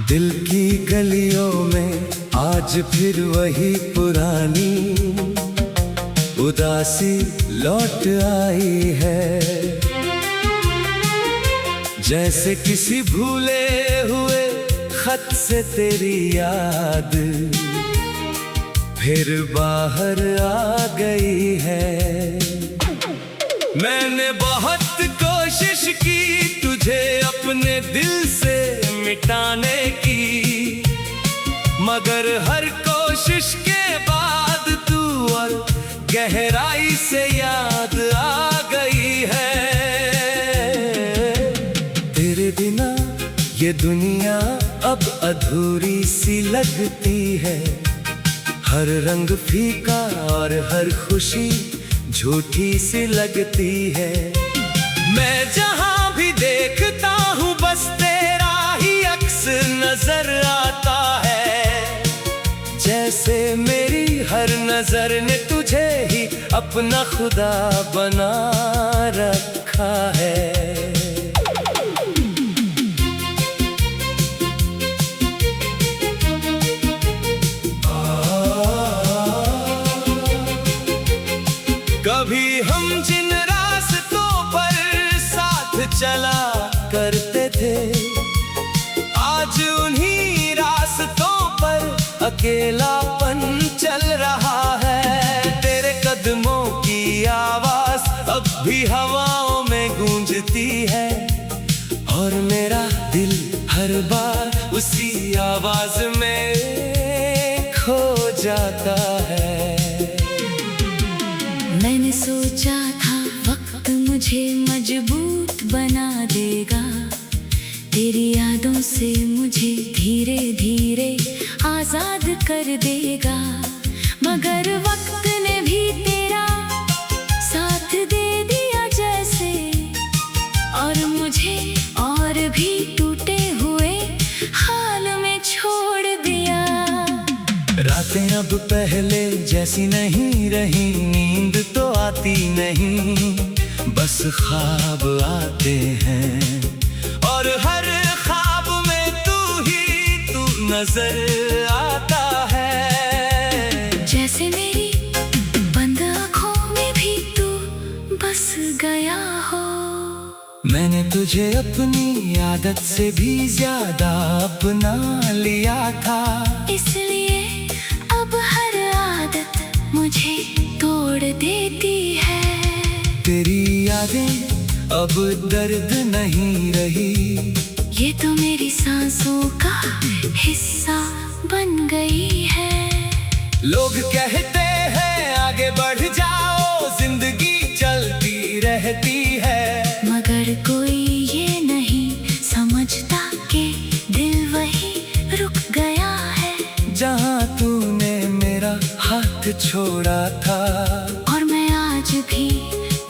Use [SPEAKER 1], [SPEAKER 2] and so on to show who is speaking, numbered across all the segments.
[SPEAKER 1] दिल की गलियों में आज फिर वही पुरानी उदासी लौट आई है। जैसे किसी भूले हुए खत से तेरी याद फिर बाहर आ गई है। मैंने बहुत कोशिश की तुझे अपने दिल से मिटाने की, मगर हर कोशिश के बाद तू और गहराई से याद आ गई है। तेरे बिना ये दुनिया अब अधूरी सी लगती है। हर रंग फीका और हर खुशी झूठी सी लगती है। मैं जहां भी देखता हूँ बस तेरा ही अक्स नजर आता है। जैसे मेरी हर नजर ने तुझे ही अपना खुदा बना रखा है। कभी हम जिन रास्तों पर साथ चला करते थे, आज उन्हीं रास्तों पर अकेलापन चल रहा है। तेरे कदमों की आवाज अब भी हवाओं में गूंजती है, और मेरा दिल हर बार उसी आवाज में खो जाता है।
[SPEAKER 2] मैंने सोचा था वक्त मुझे मजबूत बना देगा, तेरी यादों से मुझे धीरे धीरे आजाद कर देगा। मगर वक्त ने भी तेरा साथ दे दिया जैसे, और मुझे और भी टूटे हुए हाल में छोड़ दिया।
[SPEAKER 1] रातें अब पहले जैसी नहीं रही, नींद तो आती नहीं, बस ख्वाब आते हैं, और हर ख्वाब में तू नजर आता है।
[SPEAKER 2] जैसे मेरी बंद आँखों में भी तू बस गया हो।
[SPEAKER 1] मैंने तुझे अपनी आदत से भी ज्यादा अपना लिया था,
[SPEAKER 2] इसलिए अब हर आदत मुझे तोड़ देती है।
[SPEAKER 1] तेरी यादें अब दर्द नहीं रही,
[SPEAKER 2] ये तो मेरी सांसों का हिस्सा बन गई है।
[SPEAKER 1] लोग कहते हैं आगे बढ़ जाओ, जिंदगी चलती रहती है,
[SPEAKER 2] मगर कोई ये नहीं समझता कि दिल वही रुक गया है
[SPEAKER 1] जहाँ तूने मेरा हाथ छोड़ा था।
[SPEAKER 2] और मैं आज भी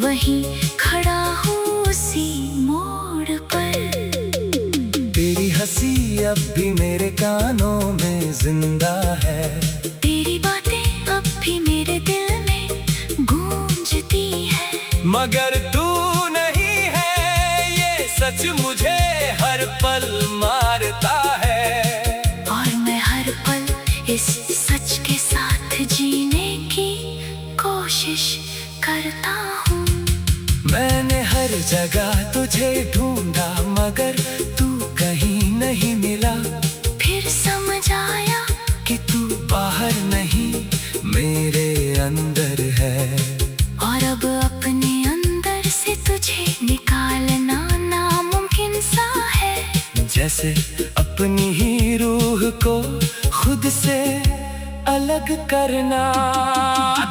[SPEAKER 2] वहीं खड़ा हूँ उसी मोड़ पर।
[SPEAKER 1] तेरी हंसी अब भी मेरे कानों में जिंदा है,
[SPEAKER 2] तेरी बातें अब भी मेरे दिल में गूंजती है।
[SPEAKER 1] मगर तू नहीं है ये सच मुझे हर पल मारता है।
[SPEAKER 2] और मैं हर पल इस सच के साथ जीने की कोशिश करता हूँ।
[SPEAKER 1] मैंने हर जगह तुझे ढूंढा, मगर तू कहीं नहीं मिला।
[SPEAKER 2] फिर समझ आया
[SPEAKER 1] कि तू बाहर नहीं मेरे अंदर है,
[SPEAKER 2] और अब अपने अंदर से तुझे निकालना नामुमकिन सा है।
[SPEAKER 1] जैसे अपनी ही रूह को खुद से अलग करना।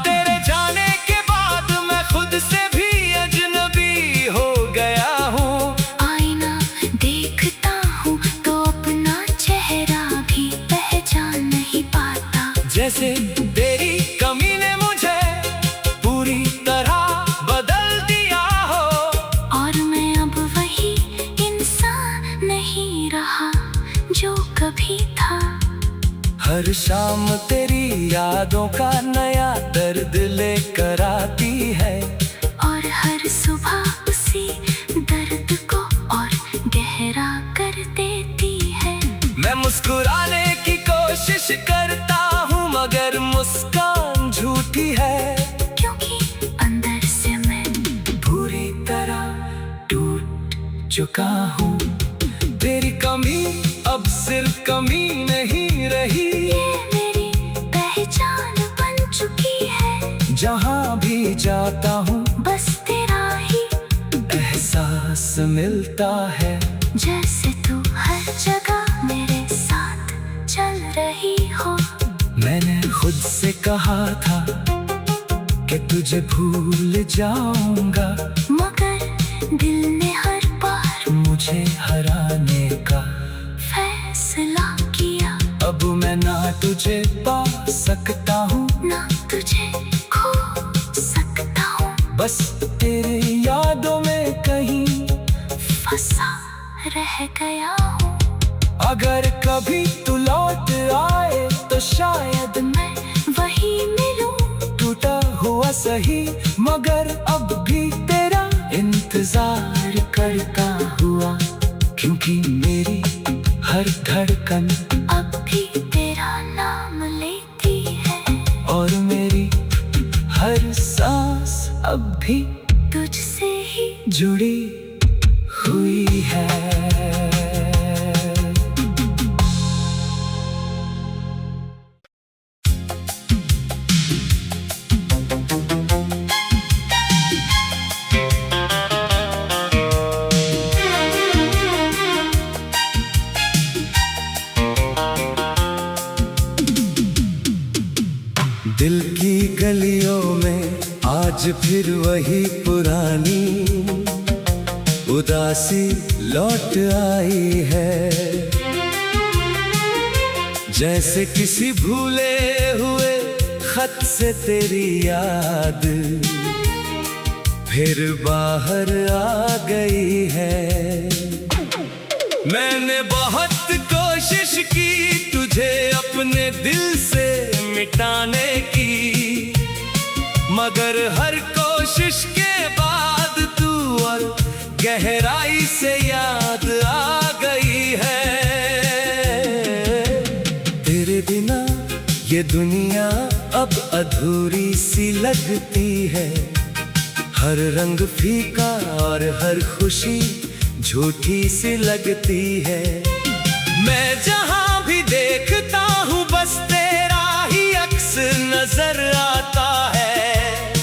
[SPEAKER 1] तेरे जाने के बाद मैं खुद से भी अजनबी हो गया हूँ।
[SPEAKER 2] आईना देखता हूँ तो अपना चेहरा भी पहचान नहीं पाता।
[SPEAKER 1] जैसे तेरी कमी ने मुझे पूरी तरह बदल दिया हो,
[SPEAKER 2] और मैं अब वही इंसान नहीं रहा जो कभी था।
[SPEAKER 1] हर शाम तेरी यादों का नया दर्द लेकर आती है,
[SPEAKER 2] और हर सुबह उसी दर्द को और गहरा कर देती है।
[SPEAKER 1] मैं मुस्कुराने की कोशिश करता हूँ मगर मुस्कान झूठी है,
[SPEAKER 2] क्योंकि अंदर से मैं
[SPEAKER 1] पूरी तरह टूट चुका हूँ। तेरी कमी अब सिर्फ कमी नहीं रही,
[SPEAKER 2] ये मेरी पहचान बन चुकी है।
[SPEAKER 1] जहाँ भी जाता हूँ
[SPEAKER 2] बस तेरा ही
[SPEAKER 1] एहसास मिलता है।
[SPEAKER 2] जैसे तू हर जगह मेरे साथ चल रही हो।
[SPEAKER 1] मैंने खुद से कहा था कि तुझे भूल जाऊंगा,
[SPEAKER 2] मगर दिल ने हर बार
[SPEAKER 1] मुझे हराने का
[SPEAKER 2] फैसला किया।
[SPEAKER 1] अब मैं ना तुझे पा सकता हूँ
[SPEAKER 2] ना तुझे खो सकता हूँ,
[SPEAKER 1] बस तेरे यादों में कहीं
[SPEAKER 2] फंसा रह गया हूँ।
[SPEAKER 1] अगर कभी तू लौट आए तो शायद
[SPEAKER 2] मैं वही मिलूं,
[SPEAKER 1] टूटा हुआ सही मगर अब भी तेरा इंतजार करता हुआ, क्योंकि मेरी हर धड़कन
[SPEAKER 2] अब भी तेरा नाम लेती है।
[SPEAKER 1] और मेरी हर सांस अब भी
[SPEAKER 2] तुझसे ही
[SPEAKER 1] जुड़ी हुई है। दिल की गलियों में आज फिर वही पुरानी उदासी लौट आई है, जैसे किसी भूले हुए खत से तेरी याद फिर बाहर आ गई है। मैंने बहुत कोशिश की तुझे अपने दिल से मिटाने की, मगर हर कोशिश के बाद तू और गहराई से याद आ गई है। तेरे बिना ये दुनिया अब अधूरी सी लगती है, हर रंग फीका और हर खुशी झूठी सी लगती है। मैं जहां भी देखता हूँ बस तेरा ही अक्स नजर आता है,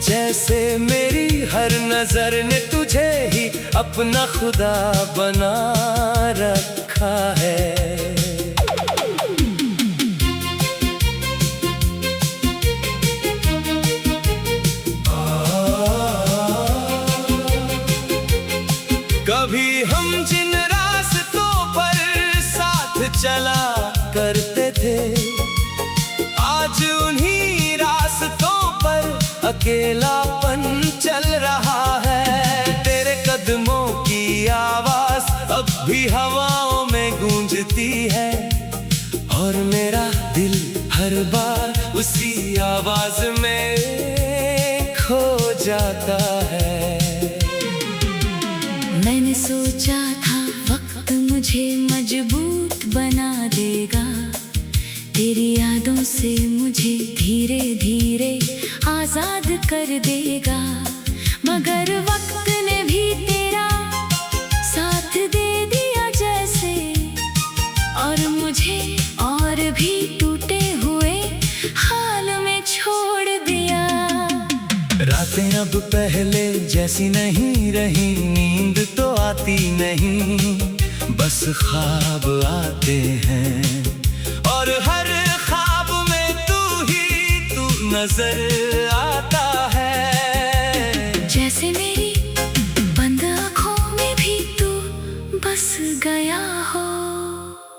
[SPEAKER 1] जैसे मेरी हर नजर ने तुझे ही अपना खुदा बना रखा है। कभी हम जिन रास्तों पर साथ चला करते थे, आज उन्हीं रास्तों पर अकेलापन चल रहा है। तेरे कदमों की आवाज अब भी हवाओं में गूंजती है, और मेरा दिल हर बार उसी आवाज में खो जाता है।
[SPEAKER 2] मैंने सोचा था वक्त मुझे मजबूत बना देगा, तेरी यादों से मुझे धीरे धीरे आजाद कर देगा, मगर वक्त ने भी तेरा साथ दे दिया जैसे, और मुझे और भी टूटे हुए हाल में छोड़ दिया।
[SPEAKER 1] रातें अब पहले जैसी नहीं रही, नींद तो आती नहीं, बस ख्वाब आते हैं, और हर ख्वाब में तू नजर आता है।
[SPEAKER 2] जैसे मेरी बंद आँखों में भी तू बस गया हो।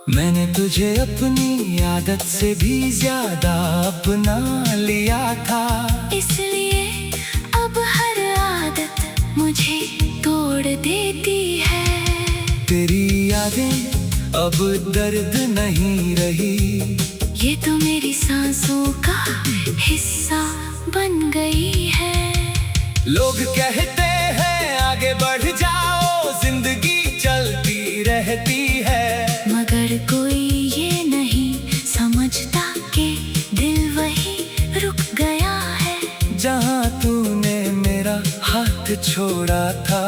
[SPEAKER 1] मैंने तुझे अपनी आदत से भी ज्यादा अपना लिया था,
[SPEAKER 2] इसलिए अब हर आदत मुझे तोड़ देती है।
[SPEAKER 1] तेरी यादें अब दर्द नहीं रही,
[SPEAKER 2] ये तो मेरी सांसों का हिस्सा बन गई है।
[SPEAKER 1] लोग कहते हैं आगे बढ़ जाओ, जिंदगी चलती रहती है,
[SPEAKER 2] मगर
[SPEAKER 1] छोड़ा था,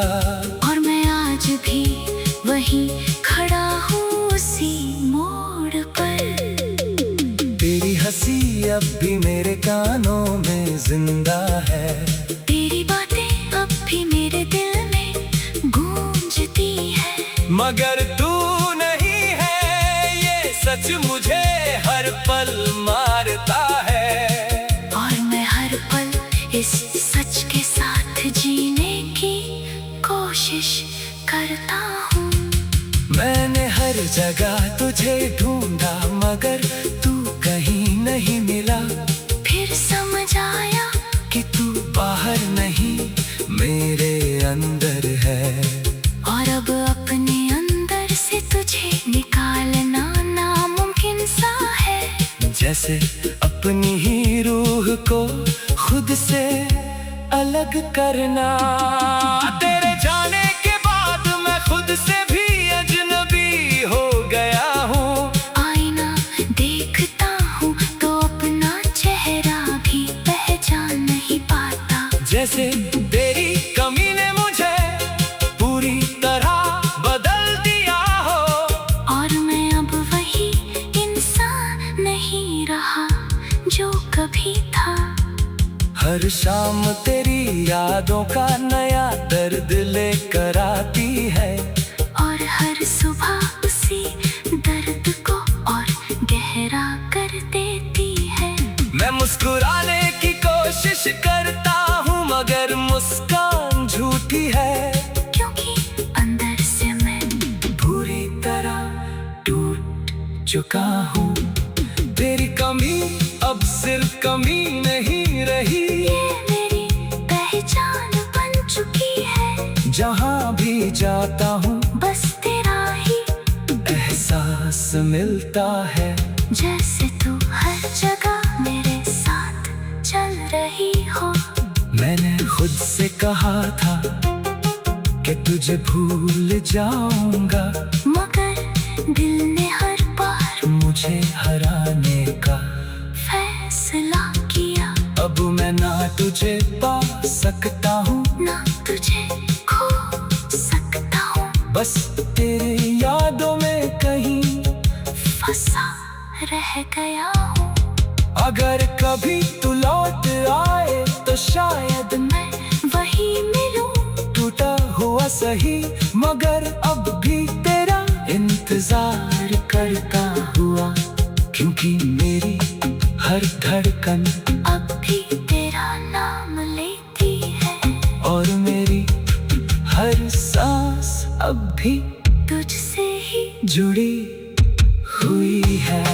[SPEAKER 2] और मैं आज भी वहीं खड़ा हूँ उसी मोड़ पर।
[SPEAKER 1] तेरी हंसी अब भी मेरे कानों में जिंदा है,
[SPEAKER 2] तेरी बातें अब भी मेरे दिल में गूंजती है।
[SPEAKER 1] मगर तू नहीं है ये सच मुझे हर पल मारता है।
[SPEAKER 2] और मैं हर पल इस सच के साथ जीने की कोशिश करता हूँ।
[SPEAKER 1] मैंने हर जगह तुझे ढूंढा मगर तू कहीं नहीं मिला।
[SPEAKER 2] फिर समझ आया
[SPEAKER 1] कि तू बाहर नहीं मेरे अंदर है।
[SPEAKER 2] और अब अपने अंदर से तुझे निकालना नामुमकिन सा है।
[SPEAKER 1] जैसे अपनी ही रूह को खुद से अलग करना। तेरे जाने के बाद मैं खुद से भी अजनबी हो गया हूँ।
[SPEAKER 2] आईना देखता हूँ तो अपना चेहरा भी पहचान नहीं पाता।
[SPEAKER 1] जैसे तेरी कमी ने मुझे पूरी तरह बदल दिया हो।
[SPEAKER 2] और मैं अब वही इंसान नहीं रहा जो कभी था।
[SPEAKER 1] हर शाम तेरी यादों का नया दर्द लेकर आती है।
[SPEAKER 2] और हर सुबह उसी दर्द को और गहरा कर देती है।
[SPEAKER 1] मैं मुस्कुराने की कोशिश करता हूँ मगर मुस्कान झूठी है।
[SPEAKER 2] क्योंकि अंदर से मैं
[SPEAKER 1] पूरी तरह टूट चुका हूँ। तेरी कमी अब सिर्फ कमी नहीं रही,
[SPEAKER 2] ये मेरी पहचान बन चुकी है।
[SPEAKER 1] जहाँ भी जाता हूँ
[SPEAKER 2] बस तेरा ही
[SPEAKER 1] एहसास मिलता है।
[SPEAKER 2] जैसे तू हर जगह मेरे साथ चल रही हो।
[SPEAKER 1] मैंने खुद से कहा था कि तुझे भूल जाऊंगा,
[SPEAKER 2] मगर दिल ने हर बार
[SPEAKER 1] मुझे हराने का
[SPEAKER 2] फैसला किया।
[SPEAKER 1] अब मैं ना तुझे पा सकता हूँ
[SPEAKER 2] ना तुझे खो सकता हूँ।
[SPEAKER 1] बस तेरी यादों में कहीं
[SPEAKER 2] फंसा रह गया हूँ।
[SPEAKER 1] अगर कभी तू लौट आए तो शायद
[SPEAKER 2] मैं वही मिलूं।
[SPEAKER 1] टूटा हुआ सही मगर अब भी तेरा इंतजार करता हुआ। क्योंकि मेरी हर धड़कन
[SPEAKER 2] अब भी तेरा नाम लेती है।
[SPEAKER 1] और मेरी हर सांस अब भी
[SPEAKER 2] तुझसे ही
[SPEAKER 1] जुड़ी हुई है।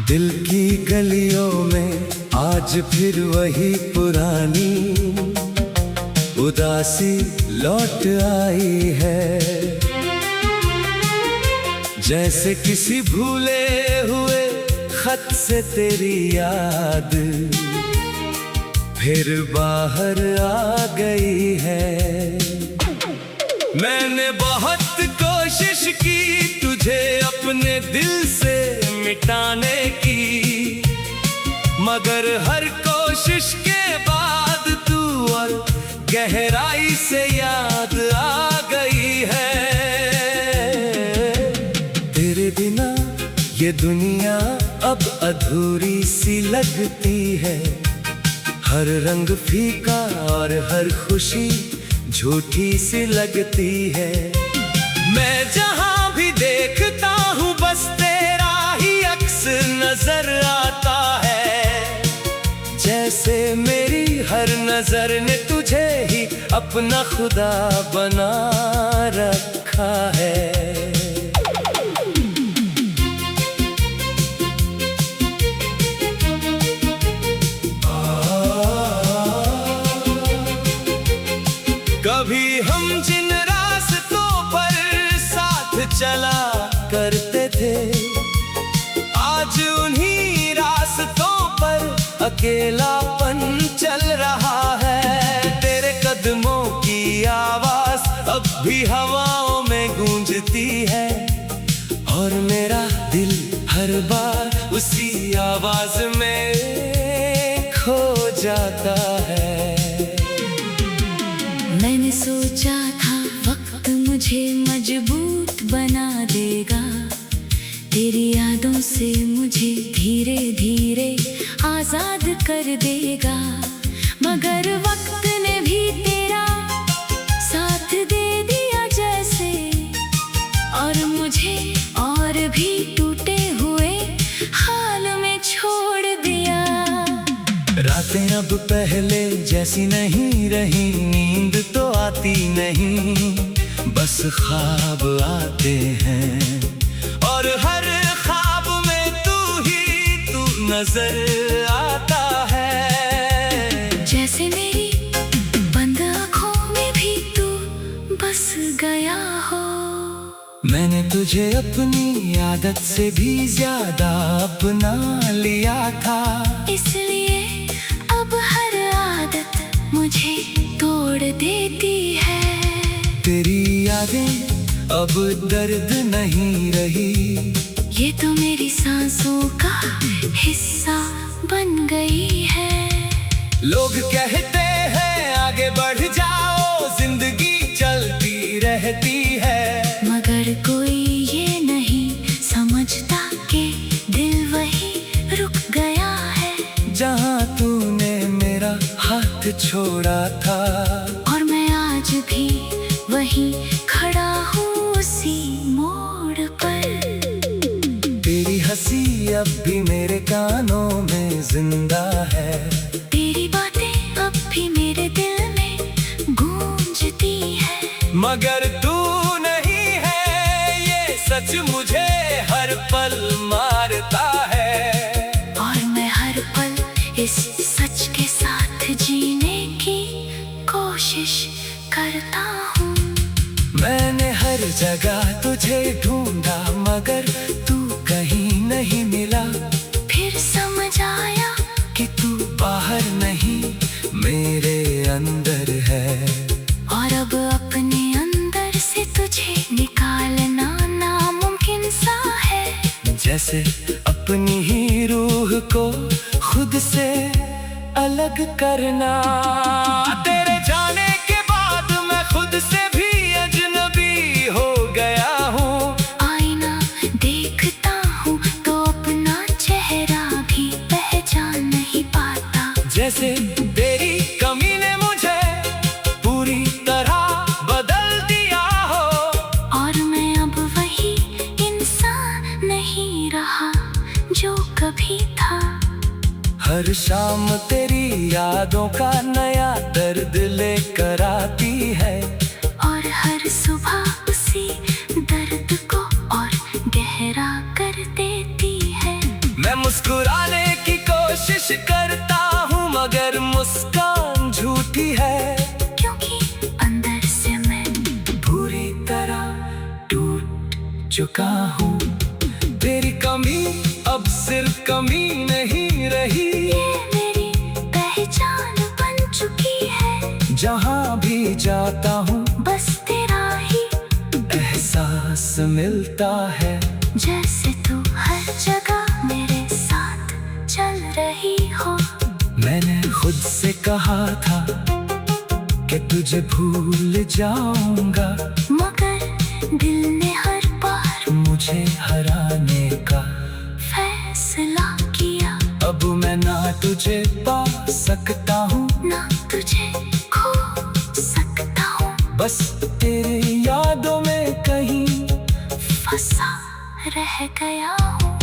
[SPEAKER 1] दिल की गलियों में आज फिर वही पुरानी उदासी लौट आई है। जैसे किसी भूले हुए खत से तेरी याद फिर बाहर आ गई है। मैंने बहुत कोशिश की तुझे अपने दिल से मिटाने की, मगर हर कोशिश के बाद तू और गहराई से याद आ गई है। तेरे बिना ये दुनिया अब अधूरी सी लगती है। हर रंग फीका और हर खुशी झूठी सी लगती है। मैं जहां भी देखता हूँ बस तेरा ही अक्स नजर आता है। जैसे मेरी हर नजर ने तुझे ही अपना खुदा बना रखा है। कभी हम जिन रास्तों पर साथ चला करते थे, आज उन्हीं अकेलापन चल रहा है। तेरे कदमों की आवाज अब भी हवाओं में गूंजती है, और मेरा दिल हर बार उसी आवाज में खो जाता है।
[SPEAKER 2] मैंने सोचा था वक्त मुझे मजबूत बना देगा, तेरी यादों से मुझे धीरे धीरे आजाद कर देगा। मगर वक्त ने भी तेरा साथ दे दिया जैसे, और मुझे और भी टूटे हुए हाल में छोड़ दिया।
[SPEAKER 1] रातें अब पहले जैसी नहीं रही, नींद तो आती नहीं, बस ख्वाब आते हैं, और हर ख्वाब में तू नजर आता है।
[SPEAKER 2] जैसे मेरी बंद आँखों में भी तू बस गया हो।
[SPEAKER 1] मैंने तुझे अपनी आदत से भी ज्यादा अपना लिया था,
[SPEAKER 2] इसलिए अब हर आदत मुझे तोड़ देती है।
[SPEAKER 1] तेरी यादें अब दर्द नहीं रही,
[SPEAKER 2] ये तो मेरी सांसों का हिस्सा बन गई है।
[SPEAKER 1] लोग कहते हैं आगे बढ़ जाओ, जिंदगी चलती रहती है,
[SPEAKER 2] मगर कोई ये नहीं समझता कि दिल वही रुक गया है
[SPEAKER 1] जहाँ तूने मेरा हाथ छोड़ा था।
[SPEAKER 2] और मैं आज भी वहीं खड़ा हूँ उसी मोड़ पर।
[SPEAKER 1] तेरी हंसी अब भी मेरे कानों में जिंदा है,
[SPEAKER 2] तेरी बातें अब भी मेरे दिल में गूंजती है।
[SPEAKER 1] मगर तू नहीं है, ये सच मुझे हर पल मारता है।
[SPEAKER 2] और मैं हर पल इस सच के साथ जीने की कोशिश करता हूँ।
[SPEAKER 1] मैंने हर जगह तुझे ढूंढा, मगर तू कहीं नहीं मिला।
[SPEAKER 2] फिर समझ आया
[SPEAKER 1] कि तू बाहर नहीं, मेरे अंदर है,
[SPEAKER 2] और अब अपने अंदर से तुझे निकालना नामुमकिन सा है।
[SPEAKER 1] जैसे अपनी ही रूह को खुद से अलग करना। तेरे जाने के बाद मैं खुद से भी अजनबी हो गया हूँ।
[SPEAKER 2] आईना देखता हूँ तो अपना चेहरा भी पहचान नहीं पाता।
[SPEAKER 1] जैसे तेरी कमी ने मुझे पूरी तरह बदल दिया हो,
[SPEAKER 2] और मैं अब वही इंसान नहीं रहा जो कभी था।
[SPEAKER 1] हर शाम तेरी यादों का नया दर्द लेकर आती है,
[SPEAKER 2] और हर सुबह उसी दर्द को और गहरा कर देती है।
[SPEAKER 1] मैं मुस्कुराने की कोशिश करता हूँ, मगर मुस्कान झूठी है,
[SPEAKER 2] क्योंकि अंदर से मैं
[SPEAKER 1] पूरी तरह टूट चुका हूँ। तेरी कमी अब सिर्फ कमी नहीं रही,
[SPEAKER 2] ये मेरी पहचान बन चुकी है।
[SPEAKER 1] जहाँ भी जाता हूँ
[SPEAKER 2] बस तेरा ही
[SPEAKER 1] एहसास मिलता है।
[SPEAKER 2] जैसे तू हर जगह मेरे साथ चल रही हो।
[SPEAKER 1] मैंने खुद से कहा था कि तुझे भूल जाऊंगा,
[SPEAKER 2] मगर दिल ने हर बार
[SPEAKER 1] मुझे हराने का
[SPEAKER 2] फैसला किया।
[SPEAKER 1] अब मैं ना तुझे पा सकता हूँ,
[SPEAKER 2] ना तुझे खो सकता हूँ।
[SPEAKER 1] बस तेरी यादों में कहीं
[SPEAKER 2] फंसा रह गया हूँ।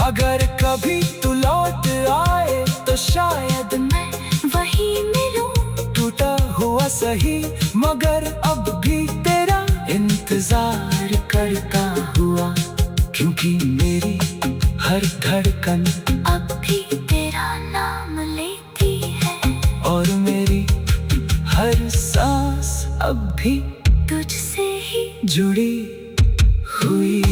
[SPEAKER 1] अगर कभी तू लौट आए तो शायद
[SPEAKER 2] मैं वही मिलूं,
[SPEAKER 1] टूटा हुआ सही, मगर अब भी तेरा इंतजार करता हुआ। क्योंकि मेरी हर धड़कन
[SPEAKER 2] अब भी तेरा नाम लेती है,
[SPEAKER 1] और मेरी हर सांस अब भी
[SPEAKER 2] तुझसे ही
[SPEAKER 1] जुड़ी हुई